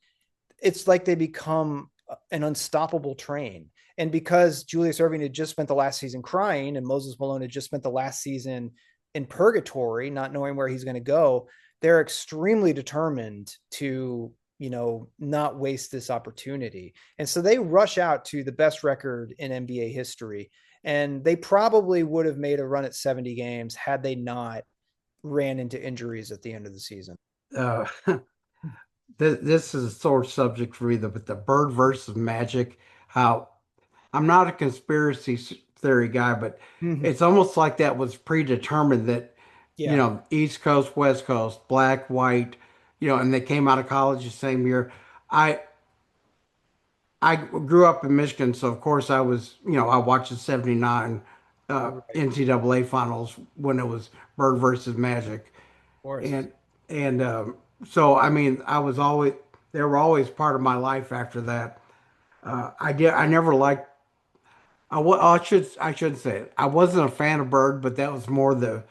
it's like they become an unstoppable train. And because Julius Erving had just spent the last season crying, and Moses Malone had just spent the last season in purgatory, not knowing where he's going to go, they're extremely determined to, not waste this opportunity. And so they rush out to the best record in NBA history. And they probably would have made a run at 70 games had they not ran into injuries at the end of the season. Uh, this is a sore subject for me, but the Bird versus Magic, how I'm not a conspiracy theory guy, but it's almost like that was predetermined that, Yeah. East Coast, West Coast, black, white, and they came out of college the same year. I I grew up in Michigan, so of course I watched the '79 Right. NCAA finals when it was Bird versus Magic, Of course. and so I mean they were always part of my life after that. I never liked I should say it. I wasn't a fan of Bird, but that was more the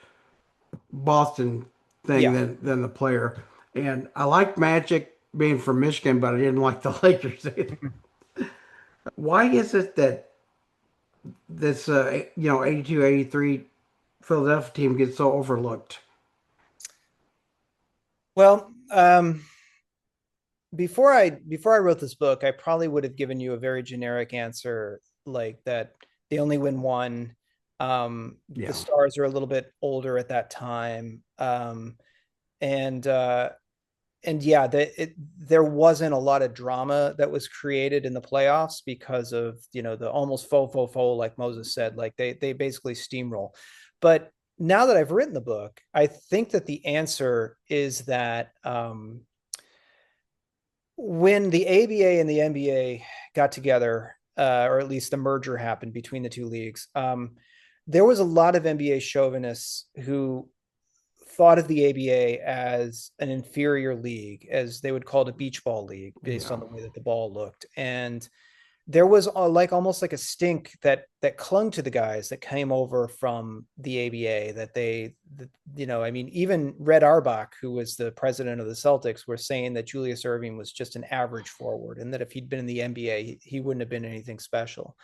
Boston thing Yeah. than the player. And I liked Magic being from Michigan, but I didn't like the Lakers either. Why is it that this 82, 83 Philadelphia team gets so overlooked? Well, before I wrote this book, I probably would have given you a very generic answer like that they only win one. The Yeah, stars are a little bit older at that time. And yeah, there wasn't a lot of drama that was created in the playoffs because of, the almost faux, like Moses said, like they basically steamroll. But now that I've written the book, I think that the answer is that when the ABA and the NBA got together, or at least the merger happened between the two leagues, there was a lot of NBA chauvinists who thought of the ABA as an inferior league, as they would call it a beach ball league, based yeah, on the way that the ball looked. And there was almost like a stink that clung to the guys that came over from the ABA I mean, even Red Auerbach, who was the president of the Celtics, were saying that Julius Erving was just an average forward and that if he'd been in the NBA, he wouldn't have been anything special.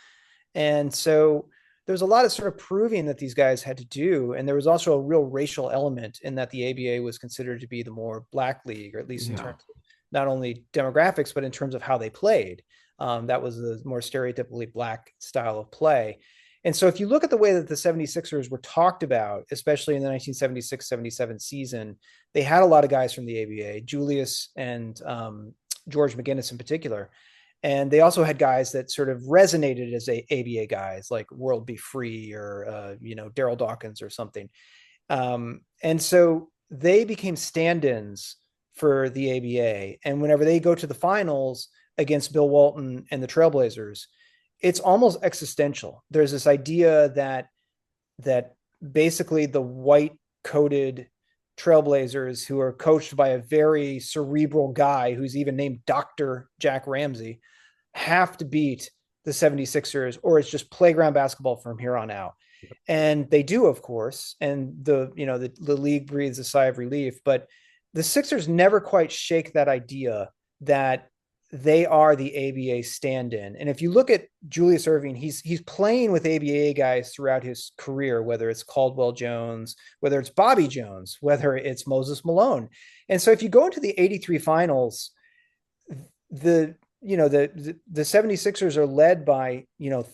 And so there's a lot of sort of proving that these guys had to do. And there was also a real racial element in that the ABA was considered to be the more black league, or at least in yeah, terms of not only demographics, but in terms of how they played. That was the more stereotypically black style of play. And so if you look at the way that the 76ers were talked about, especially in the 1976-77 season, they had a lot of guys from the ABA, Julius and George McGinnis in particular. And they also had guys that sort of resonated as ABA guys, like World Be Free or, Daryl Dawkins or something. And so they became stand-ins for the ABA. And whenever they go to the finals against Bill Walton and the Trailblazers, it's almost existential. There's this idea that basically the white coated Trailblazers, who are coached by a very cerebral guy who's even named Dr. Jack Ramsey, have to beat the 76ers, or it's just playground basketball from here on out. And they do, of course, and the league breathes a sigh of relief, but the Sixers never quite shake that idea that they are the ABA stand-in. And if you look at Julius Erving, he's playing with ABA guys throughout his career, whether it's Caldwell Jones, whether it's Bobby Jones, whether it's Moses Malone. And so if you go into the 83 finals, the 76ers are led by,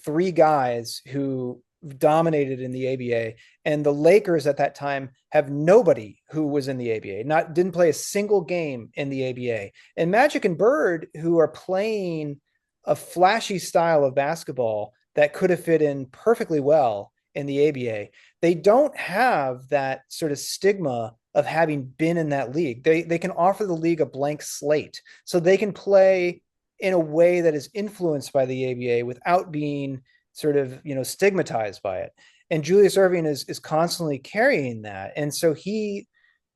three guys who dominated in the ABA, and the Lakers at that time have nobody who was in the ABA, didn't play a single game in the ABA. And Magic and Bird, who are playing a flashy style of basketball that could have fit in perfectly well in the ABA, they don't have that sort of stigma of having been in that league. They can offer the league a blank slate, so they can play in a way that is influenced by the ABA without being sort of, stigmatized by it. and Julius Erving is constantly carrying that. And so he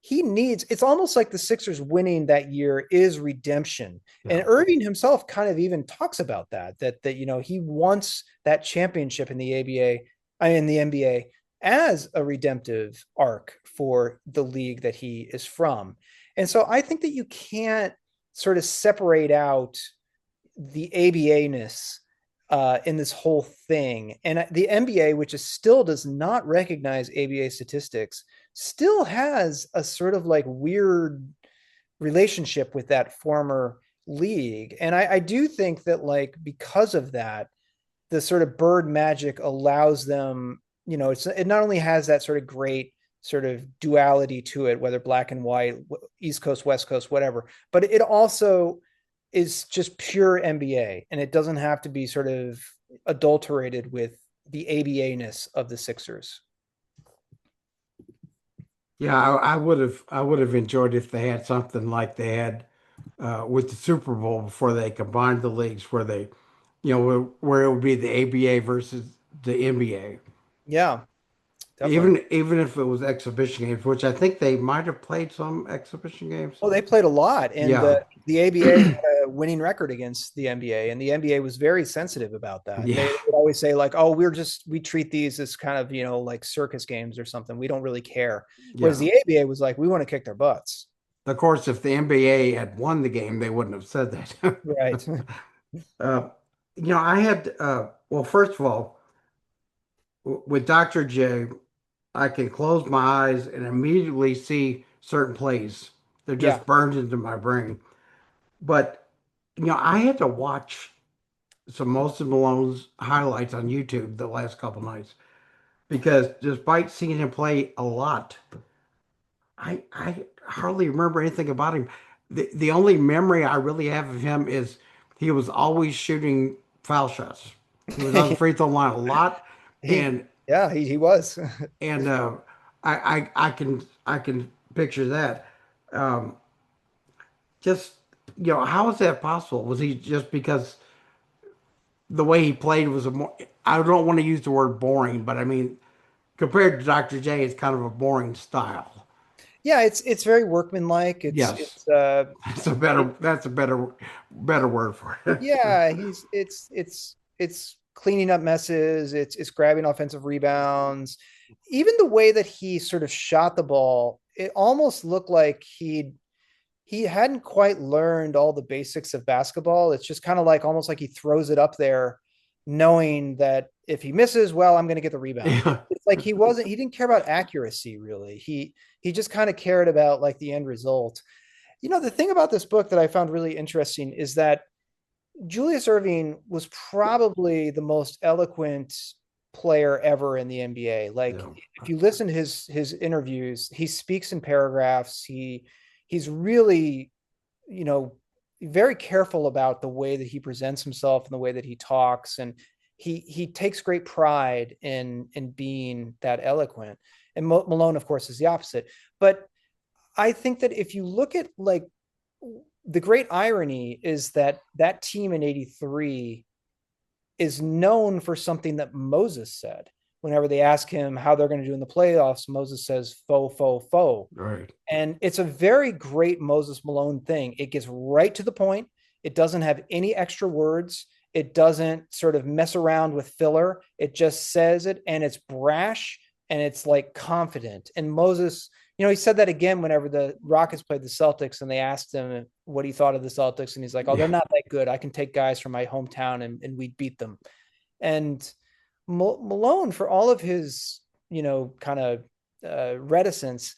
needs, it's almost like the Sixers winning that year is redemption. Yeah. And Erving himself kind of even talks about that he wants that championship in the in the NBA as a redemptive arc for the league that he is from. And so I think that you can't sort of separate out the ABA-ness in this whole thing. And the NBA, which still does not recognize ABA statistics, still has a sort of like weird relationship with that former league. And I do think that, like, because of that, the sort of bird magic allows them, it not only has that sort of great sort of duality to it, whether black and white, East Coast, West Coast, whatever, but it also is just pure NBA, and it doesn't have to be sort of adulterated with the ABA-ness of the Sixers. Yeah, I would have enjoyed if they had something like they had with the Super Bowl before they combined the leagues, where they, where it would be the ABA versus the NBA. Yeah, definitely. Even if it was exhibition games, which I think they might have played some exhibition games. Oh, they played a lot, and Yeah. the ABA had a winning record against the NBA, and the NBA was very sensitive about that. Yeah. They would always say, like, "Oh, we treat these as kind of, like circus games or something. We don't really care." Whereas Yeah. the ABA was like, "We want to kick their butts." Of course, if the NBA had won the game, they wouldn't have said that. Right. uh, I had, well, first of all, with Dr. J, I can close my eyes and immediately see certain plays. They're Yeah. just burned into my brain. But, I had to watch some Moses Malone's highlights on YouTube the last couple nights, because despite seeing him play a lot, I hardly remember anything about him. The only memory I really have of him is he was always shooting foul shots. He was on the free throw line a lot, and he was. and I can picture that. Um, just how is that possible? Was he just because the way he played was a more? I don't want to use the word boring, but I mean, compared to Dr. J, it's kind of a boring style. Yeah, it's very workmanlike. Yes. That's a better word for it. Yeah, it's cleaning up messes, it's grabbing offensive rebounds. Even the way that he sort of shot the ball, it almost looked like he hadn't quite learned all the basics of basketball. It's just kind of like almost like he throws it up there knowing that if he misses, well, I'm going to get the rebound. Yeah. It's like he didn't care about accuracy really. He just kind of cared about like the end result. The thing about this book that I found really interesting is that Julius Erving was probably the most eloquent player ever in the NBA. Like, Yeah. if you listen to his interviews, he speaks in paragraphs. He's really, very careful about the way that he presents himself and the way that he talks, and he takes great pride in being that eloquent. And Malone, of course, is the opposite. But I think that if you look at, like, the great irony is that team in '83 is known for something that Moses said. Whenever they ask him how they're going to do in the playoffs, Moses says, "Faux, faux, faux." Right. And it's a very great Moses Malone thing. It gets right to the point. It doesn't have any extra words. It doesn't sort of mess around with filler. It just says it, and it's brash, and it's like confident. And Moses, he said that again whenever the Rockets played the Celtics, and they asked him what he thought of the Celtics. And he's like, "Oh, they're not that good. I can take guys from my hometown and we'd beat them." And Malone, for all of his, kind of reticence,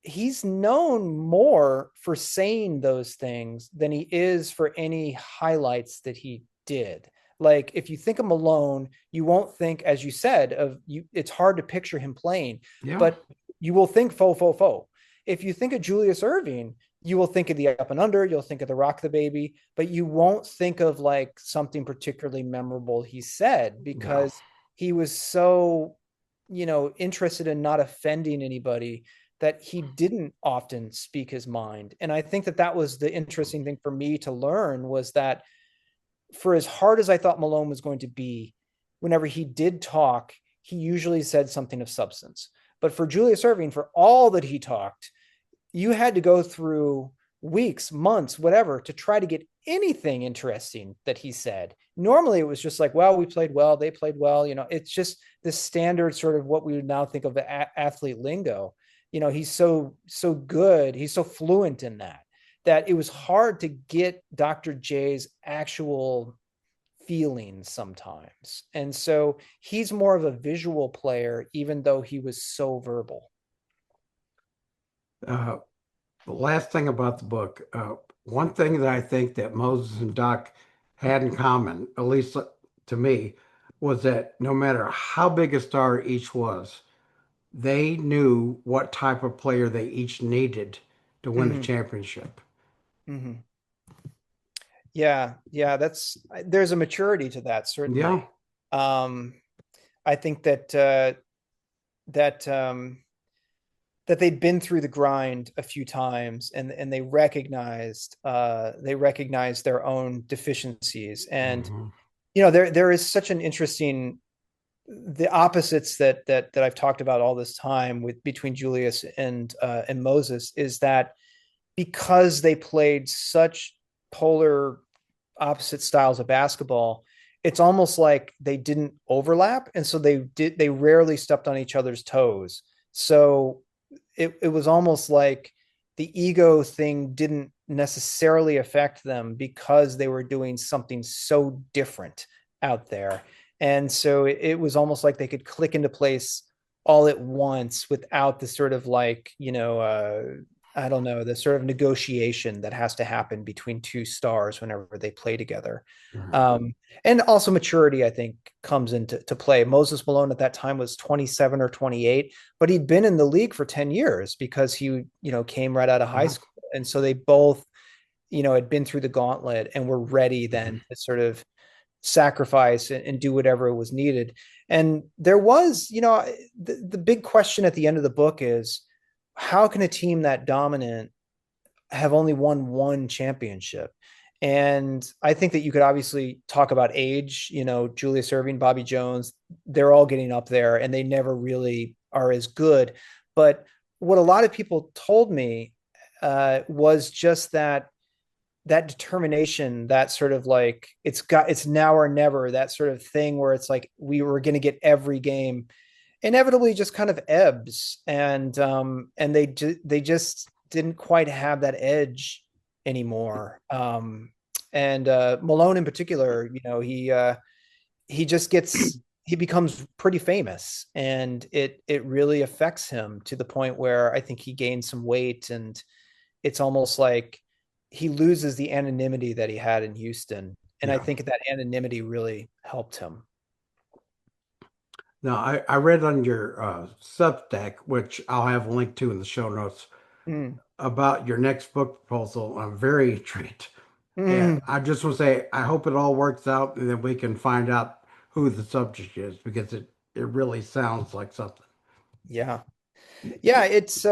he's known more for saying those things than he is for any highlights that he did. Like, if you think of Malone, you won't think, as you said, of you. It's hard to picture him playing, Yeah. but you will think faux, faux, faux. If you think of Julius Erving, you will think of the Up and Under, you'll think of the Rock the Baby, but you won't think of like something particularly memorable he said, because he was so, interested in not offending anybody that he didn't often speak his mind. And I think that was the interesting thing for me to learn, was that for as hard as I thought Malone was going to be, whenever he did talk, he usually said something of substance. But for Julius Erving, for all that he talked, you had to go through weeks, months, whatever, to try to get anything interesting that he said. Normally it was just like, well, we played well, they played well. It's just the standard sort of what we would now think of the athlete lingo. He's so good. He's so fluent in that it was hard to get Dr. J's actual feelings sometimes. And so he's more of a visual player, even though he was so verbal. The last thing about the book, one thing that I think that Moses and Doc had in common, at least to me, was that no matter how big a star each was, they knew what type of player they each needed to win a championship. Mm-hmm. Yeah, there's a maturity to that, certainly. Yeah. I think that they'd been through the grind a few times, and they recognized their own deficiencies. And there is such an interesting, the opposites that I've talked about all this time between Julius and Moses, is that because they played such polar opposite styles of basketball, it's almost like they didn't overlap, and so they rarely stepped on each other's toes. So it was almost like the ego thing didn't necessarily affect them because they were doing something so different out there. And so it was almost like they could click into place all at once without the sort of like, I don't know, the sort of negotiation that has to happen between two stars whenever they play together. And also maturity, I think, comes into play. Moses Malone at that time was 27 or 28, but he'd been in the league for 10 years because he, came right out of high school. And so they both, had been through the gauntlet and were ready then to sort of sacrifice and do whatever was needed. And there was, the big question at the end of the book is, how can a team that dominant have only won one championship? And I think that you could obviously talk about age, Julius Erving, Bobby Jones, they're all getting up there and they never really are as good. But what a lot of people told me was just that determination, that sort of like, it's now or never, that sort of thing where it's like, we were going to get every game, inevitably just kind of ebbs, and they just didn't quite have that edge anymore. And Malone in particular, he just he becomes pretty famous, and it really affects him to the point where I think he gained some weight, and it's almost like he loses the anonymity that he had in Houston. And I think that anonymity really helped him. Now, I read on your Substack, which I'll have a link to in the show notes, about your next book proposal. I'm very intrigued. And I just want to say, I hope it all works out and then we can find out who the subject is, because it really sounds like something. Yeah. Yeah. It's,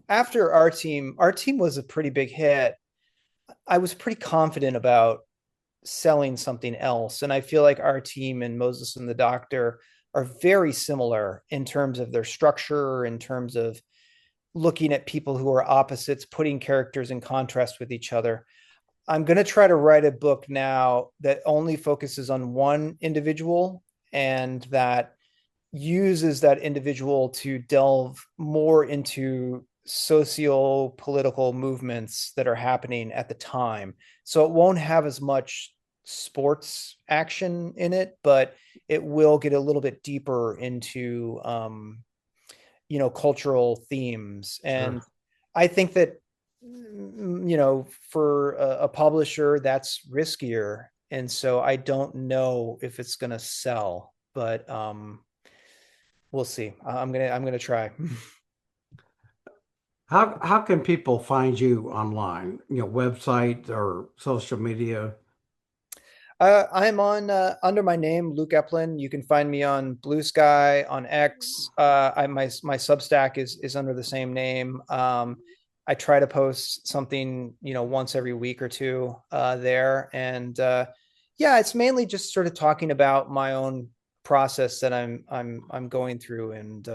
after our team was a pretty big hit. I was pretty confident about selling something else. And I feel like our team and Moses and the Doctor are very similar in terms of their structure, in terms of looking at people who are opposites, putting characters in contrast with each other. I'm going to try to write a book now that only focuses on one individual and that uses that individual to delve more into socio-political movements that are happening at the time. So it won't have as much sports action in it, but it will get a little bit deeper into, cultural themes. And I think that, for a publisher, that's riskier. And so I don't know if it's going to sell, but we'll see. I'm going to try. How can people find you online? Website or social media? I'm on under my name, Luke Epplin. You can find me on Blue Sky, on X. My Substack is under the same name. I try to post something, once every week or two there. And Yeah, it's mainly just sort of talking about my own process that I'm going through and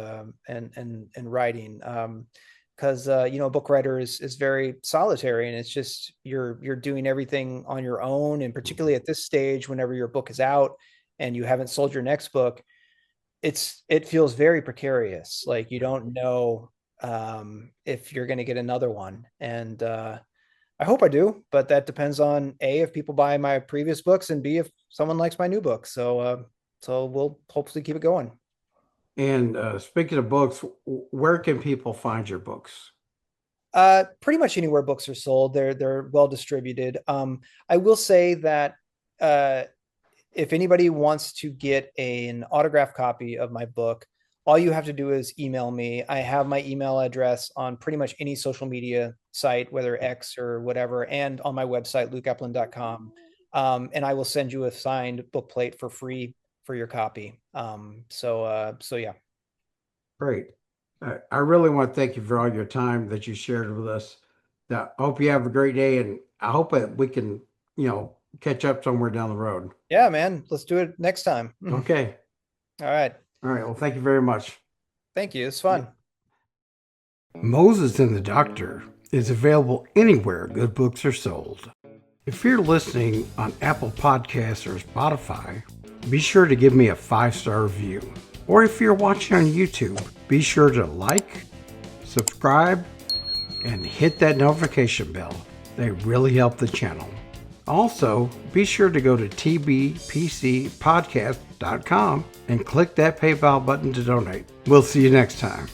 writing. Because a book writer is very solitary, and it's just you're doing everything on your own, and particularly at this stage, whenever your book is out and you haven't sold your next book, it feels very precarious. Like you don't know if you're going to get another one, and I hope I do, but that depends on A, if people buy my previous books, and B, if someone likes my new book. So we'll hopefully keep it going. And speaking of books, where can people find your books? Pretty much anywhere books are sold, they're well distributed. I will say that uh, if anybody wants to get an autographed copy of my book, all you have to do is email me. I have my email address on pretty much any social media site, whether X or whatever, and on my website, lukeepplin.com. And I will send you a signed book plate for free for your copy. So yeah. Great. I really want to thank you for all your time that you shared with us. Now, I hope you have a great day, and I hope that we can, catch up somewhere down the road. Yeah, man. Let's do it next time. Okay. All right. All right. Well, thank you very much. Thank you. It's fun. Moses and the Doctor is available anywhere good books are sold. If you're listening on Apple Podcasts or Spotify, be sure to give me a 5-star review. Or if you're watching on YouTube, be sure to like, subscribe, and hit that notification bell. They really help the channel. Also, be sure to go to tbpcpodcast.com and click that PayPal button to donate. We'll see you next time.